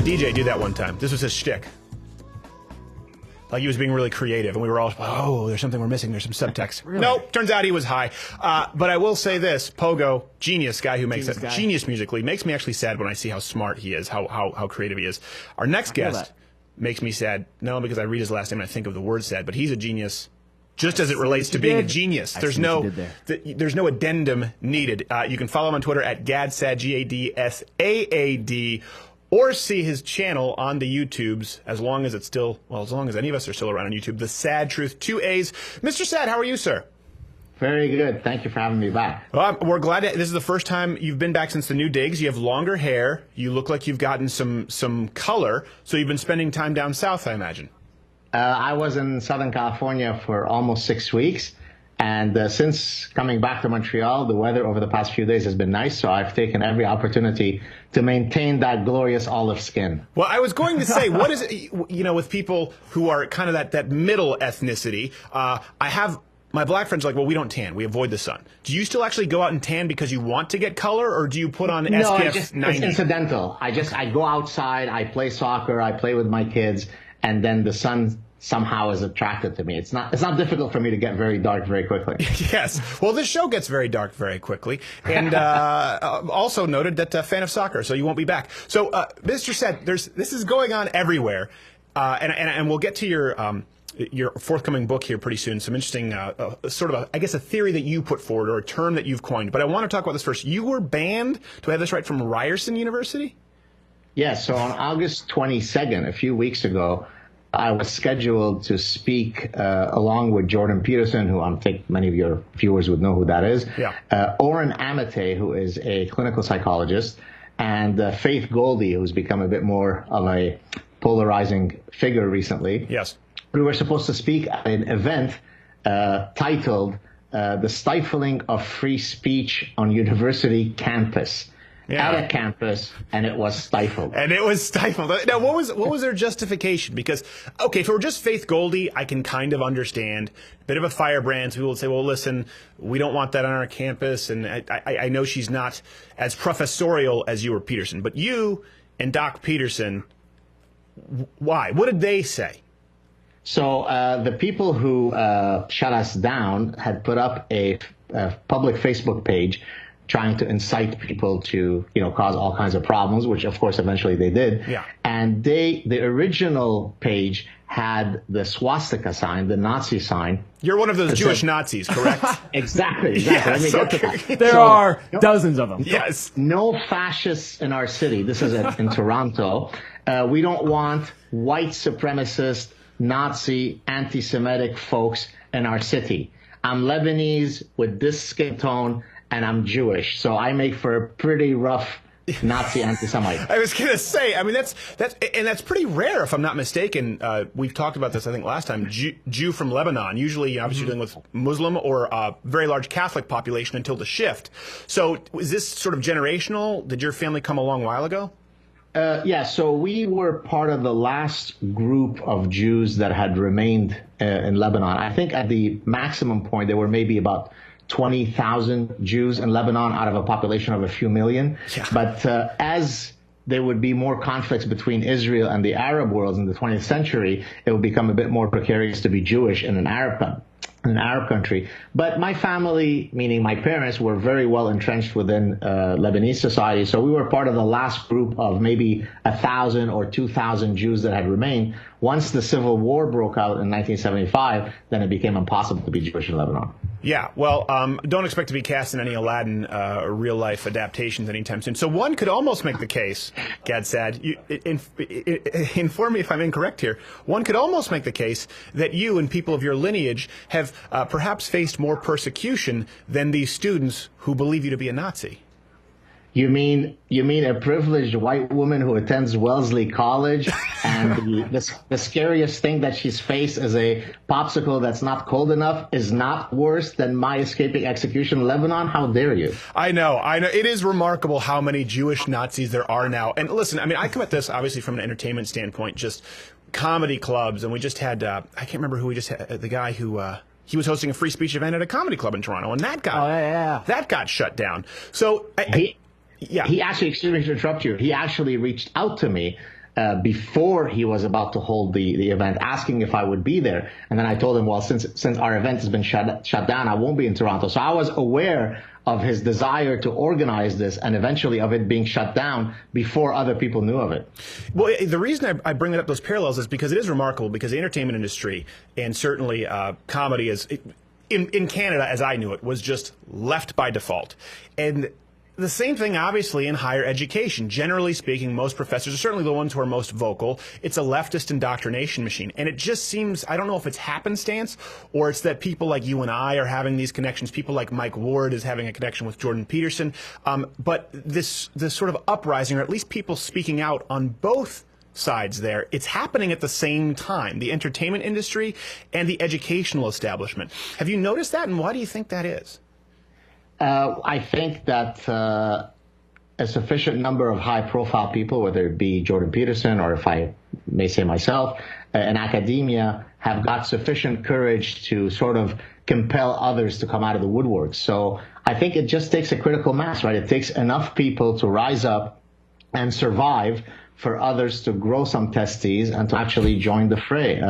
DJ do that one time. This was his shtick. Like he was being really creative, and we were all, oh, there's something we're missing. There's some subtext. Really? Nope, turns out he was high. But I will say this, Pogo, genius guy who makes it, genius musically, makes me actually sad when I see how smart he is, how creative he is. Our next guest makes me sad, not only because I read his last name and I think of the word sad, but he's a genius just as it relates to being a genius. There's no addendum needed. You can follow him on Twitter at GadSaad, GADSAAD, or see his channel on the YouTubes, as long as it's still, well, as long as any of us are still around on YouTube, The Saad Truth, 2 A's. Mr. Saad, how are you, sir? Very good. Thank you for having me back. Well, we're glad this is the first time you've been back since the new digs. You have longer hair. You look like you've gotten some color, so you've been spending time down south, I imagine. I was in Southern California for almost 6 weeks. And since coming back to Montreal, the weather over the past few days has been nice, so I've taken every opportunity to maintain that glorious olive skin. Well, I was going to say, what is it, you know, with people who are kind of that middle ethnicity, I have my black friends are like, well, we don't tan. We avoid the sun. Do you still actually go out and tan because you want to get color, or do you put on SPF 90? It's incidental. I go outside, I play soccer, I play with my kids, and then the sun somehow is attracted to me. It's not difficult for me to get very dark very quickly. Yes. Well, this show gets very dark very quickly. And also noted that fan of soccer, so you won't be back. So, Mr. Saad, this is going on everywhere. And we'll get to your forthcoming book here pretty soon. Some interesting sort of, I guess, a theory that you put forward or a term that you've coined. But I want to talk about this first. You were banned, do I have this right, from Ryerson University? Yes. So on August 22nd, a few weeks ago, I was scheduled to speak along with Jordan Peterson, who I think many of your viewers would know who that is. Yeah. Oren Amate, who is a clinical psychologist, and Faith Goldie, who's become a bit more of a polarizing figure recently. Yes. We were supposed to speak at an event titled The Stifling of Free Speech on University Campus. Yeah. At a campus, and it was stifled. And it was stifled. Now, what was their justification? Because, okay, if it were just Faith Goldie, I can kind of understand. A bit of a firebrand. So people would say, well, listen, we don't want that on our campus. And I know she's not as professorial as you or Peterson. But you and Doc Peterson, why? What did they say? So the people who shut us down had put up a public Facebook page trying to incite people to, cause all kinds of problems, which of course eventually they did. Yeah. And the original page had the swastika sign, the Nazi sign. You're one of those Jewish Nazis, correct? Exactly. Yes, okay. There are dozens of them. Yes. No fascists in our city. This is in Toronto. We don't want white supremacist, Nazi, anti-Semitic folks in our city. I'm Lebanese with this skin tone, and I'm Jewish, so I make for a pretty rough Nazi anti-Semite. I was gonna say, I mean, that's pretty rare, if I'm not mistaken. We've talked about this, I think, last time. Jew from Lebanon, usually obviously dealing with Muslim or a very large Catholic population until the shift. So, is this sort of generational? Did your family come a long while ago? Yeah, so we were part of the last group of Jews that had remained in Lebanon. I think at the maximum point, there were maybe about 20,000 Jews in Lebanon out of a population of a few million. Yeah. But as there would be more conflicts between Israel and the Arab worlds in the 20th century, it would become a bit more precarious to be Jewish in an Arab country. But my family, meaning my parents, were very well entrenched within Lebanese society. So we were part of the last group of maybe 1,000 or 2,000 Jews that had remained. Once the civil war broke out in 1975, then it became impossible to be Jewish in Lebanon. Yeah, well, don't expect to be cast in any Aladdin real-life adaptations anytime soon. So one could almost make the case, Gad Saad, inform me if I'm incorrect here, one could almost make the case that you and people of your lineage have perhaps faced more persecution than these students who believe you to be a Nazi. You mean a privileged white woman who attends Wellesley College, and the scariest thing that she's faced is a popsicle that's not cold enough is not worse than my escaping execution in Lebanon? How dare you? I know. It is remarkable how many Jewish Nazis there are now. And listen, I mean, I come at this obviously from an entertainment standpoint, just comedy clubs, and we just had, I can't remember who we just had, the guy who... he was hosting a free speech event at a comedy club in Toronto, and that got shut down. So... He actually, excuse me to interrupt you, he actually reached out to me before he was about to hold the event, asking if I would be there. And then I told him, well, since our event has been shut down, I won't be in Toronto. So I was aware of his desire to organize this and eventually of it being shut down before other people knew of it. Well, the reason I bring up those parallels is because it is remarkable, because the entertainment industry, and certainly comedy is, in Canada, as I knew it, was just left by default. And the same thing, obviously, in higher education. Generally speaking, most professors are certainly the ones who are most vocal. It's a leftist indoctrination machine. And it just seems, I don't know if it's happenstance or it's that people like you and I are having these connections. People like Mike Ward is having a connection with Jordan Peterson. But this sort of uprising, or at least people speaking out on both sides there, it's happening at the same time, the entertainment industry and the educational establishment. Have you noticed that, and why do you think that is? I think that a sufficient number of high-profile people, whether it be Jordan Peterson or, if I may say myself, in academia, have got sufficient courage to sort of compel others to come out of the woodwork. So I think it just takes a critical mass, right? It takes enough people to rise up and survive for others to grow some testes and to actually join the fray.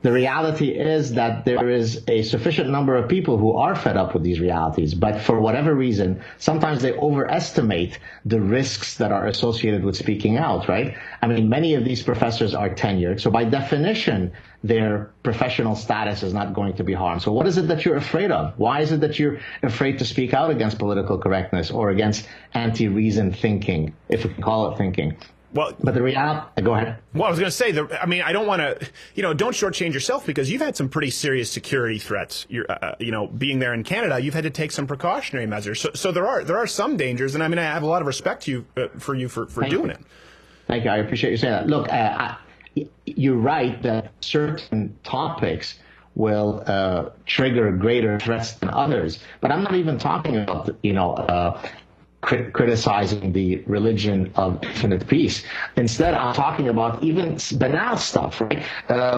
The reality is that there is a sufficient number of people who are fed up with these realities, but for whatever reason, sometimes they overestimate the risks that are associated with speaking out, right? I mean, many of these professors are tenured, so by definition, their professional status is not going to be harmed. So what is it that you're afraid of? Why is it that you're afraid to speak out against political correctness or against anti-reason thinking, if we can call it thinking? Well, but the reality, go ahead. Well, I was going to say, I mean, I don't want to, don't shortchange yourself, because you've had some pretty serious security threats. Being there in Canada, you've had to take some precautionary measures. So there are some dangers, and I mean, I have a lot of respect for doing it. Thank you. I appreciate you saying that. Look, you're right that certain topics will trigger greater threats than others, but I'm not even talking about, criticizing the religion of infinite peace. Instead, I'm talking about even banal stuff, right?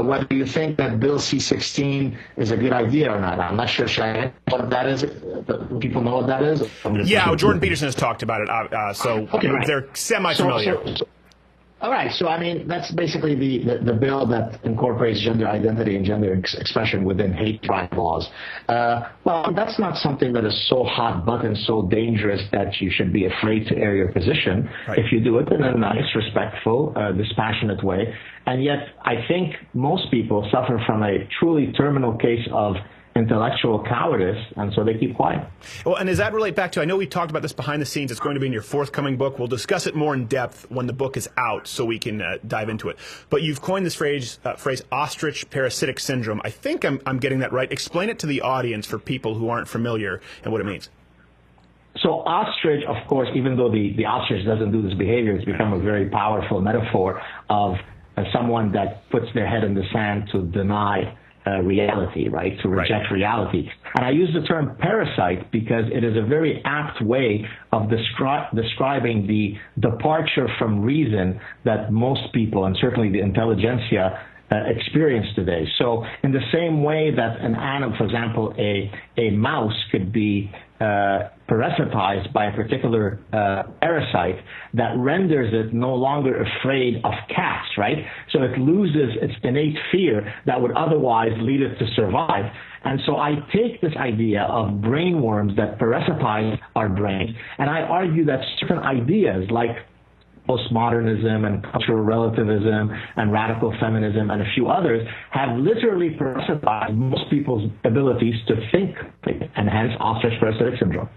Whether you think that Bill C-16 is a good idea or not. I'm not sure what that is. People know what that is? Yeah, Jordan Peterson has talked about it, okay, right. They're semi-familiar. All right, so I mean, that's basically the bill that incorporates gender identity and gender expression within hate crime laws. Well, that's not something that is so hot button, so dangerous that you should be afraid to air your position. Right. If you do it in a nice, respectful, dispassionate way. And yet, I think most people suffer from a truly terminal case of intellectual cowardice, and so they keep quiet. Well, and does that relate back to, I know we talked about this behind the scenes, it's going to be in your forthcoming book. We'll discuss it more in depth when the book is out so we can dive into it. But you've coined this phrase ostrich parasitic syndrome. I think I'm getting that right. Explain it to the audience for people who aren't familiar and what it means. So ostrich, of course, even though the ostrich doesn't do this behavior, it's become a very powerful metaphor of someone that puts their head in the sand to deny reality, right? To reject reality. And I use the term parasite because it is a very apt way of describing the departure from reason that most people, and certainly the intelligentsia, experience today. So in the same way that an animal, for example, a mouse could be parasitized by a particular parasite that renders it no longer afraid of cats, right? So it loses its innate fear that would otherwise lead it to survive. And so I take this idea of brainworms that parasitize our brain, and I argue that certain ideas like postmodernism and cultural relativism and radical feminism and a few others have literally parasitized most people's abilities to think, and hence ostrich parasitic syndrome.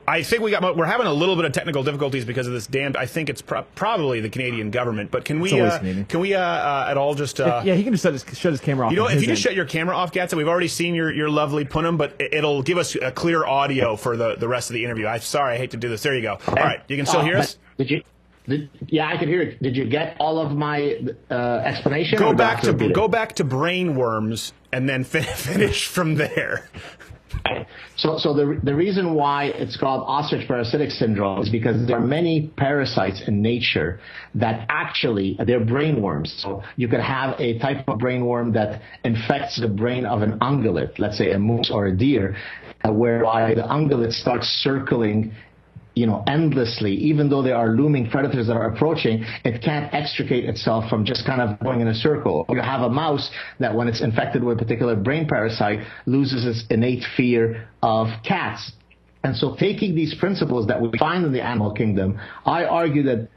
I think we're having a little bit of technical difficulties because of this damned. I think it's probably the Canadian government. But can we at all just? Yeah, he can just shut his camera off. You know, if you just shut your camera off, Gatsa, we've already seen your lovely Punim, but it'll give us a clear audio for the rest of the interview. I'm sorry, I hate to do this. There you go. All right, you can still hear us. Yeah, I can hear it. Did you get all of my explanation? Go back to brainworms and then finish from there. So the reason why it's called ostrich parasitic syndrome is because there are many parasites in nature that actually, they're brainworms. So you could have a type of brainworm that infects the brain of an ungulate, let's say a moose or a deer, whereby the ungulate starts circling endlessly, even though there are looming predators that are approaching, it can't extricate itself from just kind of going in a circle. You have a mouse that when it's infected with a particular brain parasite loses its innate fear of cats. And so taking these principles that we find in the animal kingdom, I argue that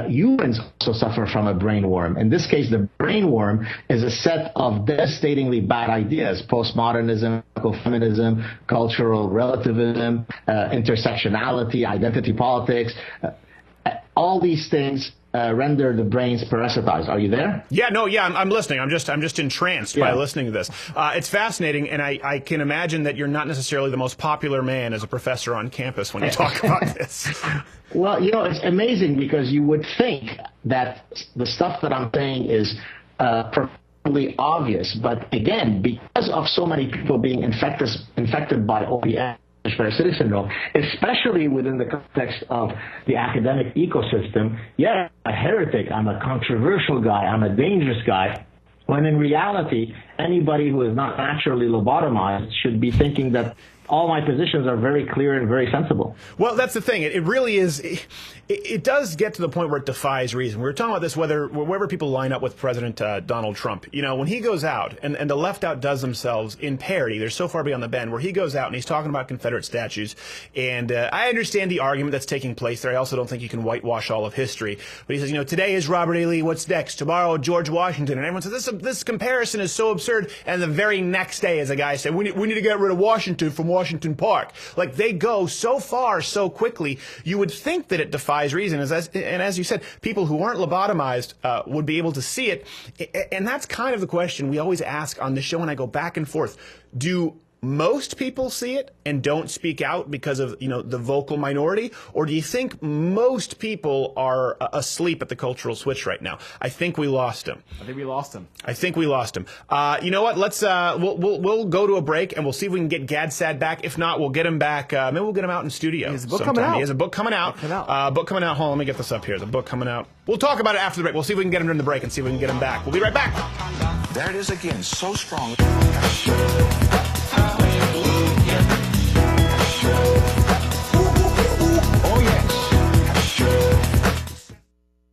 humans also suffer from a brain worm. In this case, the brain worm is a set of devastatingly bad ideas: postmodernism, feminism, cultural relativism, intersectionality, identity politics. All these things render the brains parasitized. Are you there? Yeah, no, yeah, I'm listening. I'm just entranced by listening to this. It's fascinating, and I can imagine that you're not necessarily the most popular man as a professor on campus when you talk about this. Well, it's amazing because you would think that the stuff that I'm saying is perfectly obvious, but again, because of so many people being infected by OPM, parasitic syndrome, especially within the context of the academic ecosystem, I'm a heretic, I'm a controversial guy, I'm a dangerous guy, when in reality, anybody who is not naturally lobotomized should be thinking that all my positions are very clear and very sensible. Well, that's the thing. It really is. It does get to the point where it defies reason. We were talking about this wherever people line up with President Donald Trump. When he goes out and the left outdoes themselves in parody, they're so far beyond the bend, where he goes out and he's talking about Confederate statues. And I understand the argument that's taking place there. I also don't think you can whitewash all of history. But he says, today is Robert E. Lee. What's next? Tomorrow, George Washington. And everyone says, this comparison is so absurd. And the very next day, as a guy said, we need to get rid of Washington from Washington Park. Like, they go so far so quickly, you would think that it defies reason. And as you said, people who aren't lobotomized would be able to see it. And that's kind of the question we always ask on the show, and I go back and forth. Do most people see it and don't speak out because of, the vocal minority? Or do you think most people are asleep at the cultural switch right now? I think we lost him. I think we lost him. You know what? Let's we'll go to a break and we'll see if we can get Gad Saad back. If not, we'll get him back. Maybe we'll get him out in studio. He has a book coming out. He has a book coming out. Book coming out. Hold on, let me get this up here. The book coming out. We'll talk about it after the break. We'll see if we can get him during the break and see if we can get him back. We'll be right back. There it is again, so strong.